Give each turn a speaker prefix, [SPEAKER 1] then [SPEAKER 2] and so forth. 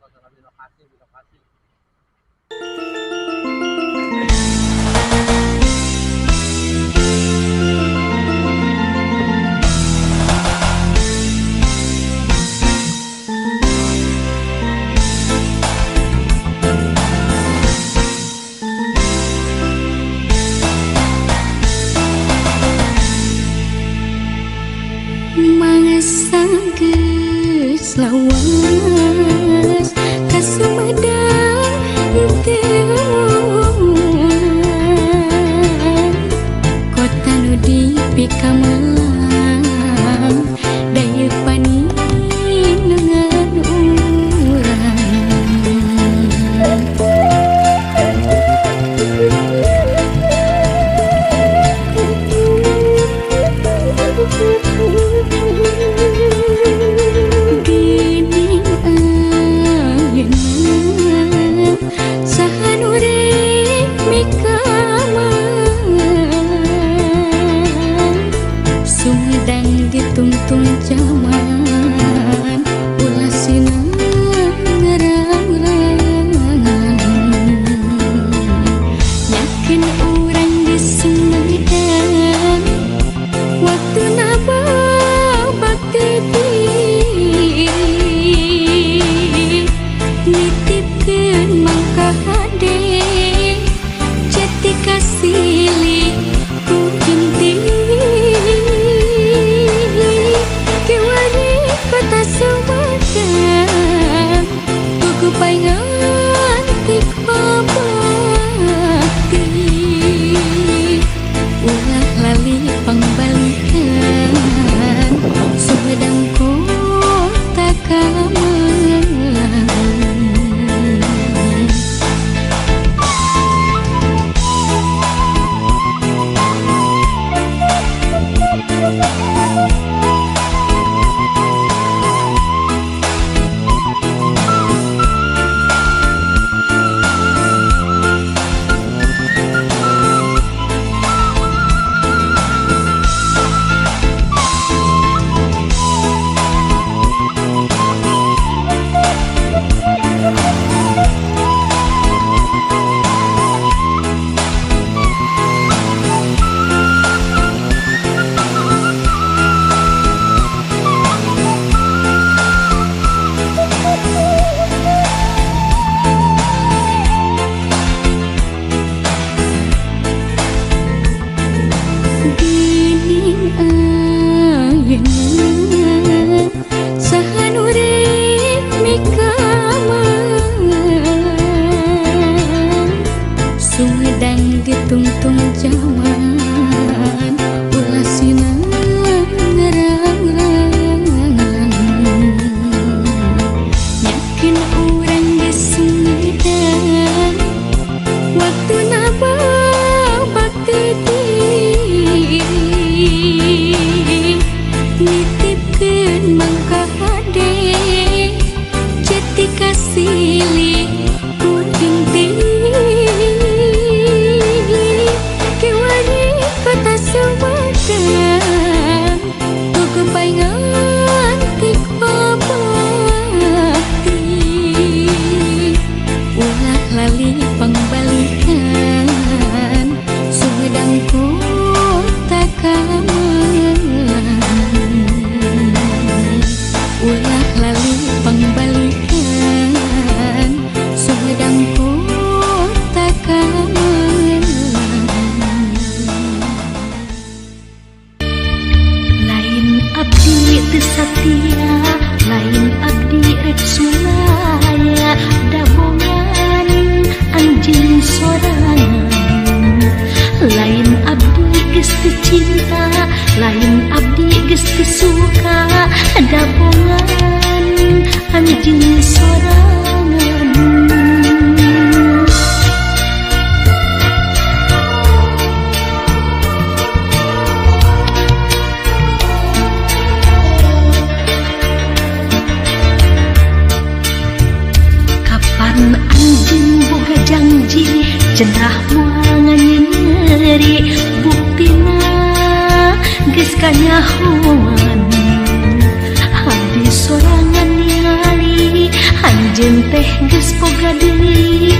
[SPEAKER 1] suasana di lokasi.
[SPEAKER 2] Geus lawas ka Sumedang teu kota nu dipikamelang daya paningan tungtung zaman ulah sinang ngerangan yakin orang di Sumedang waktu naba bakti nitipkeun mangka hade jati kasili ku genting kota Sumedang tuku paingan tik pabakti ulah lali pangbalikan Sumedang kota kamelang. Sumedang ditungtung zaman ulah sinang ngerangan yakin orang di Sumedang waktu naba bakti nitipkeun mangka hade jati kasili ku genting kota Sumedang tuku paingan tik pabakti ulah lali pangbalikan Sumedang kota kamelang ulah lali pangbalikan Sumedang kota kamelang. Abdi teu satia lain abdi rek sulaya dabongan anjeun sorangan lain abdi geus teu cinta lain abdi geus teu suka dabongan anjeun sorangan. Anjing boga janji cenah moal nganyeri buktina geus kanyahoan abdi sorangan ningali anjeun Ajen teh geus boga deui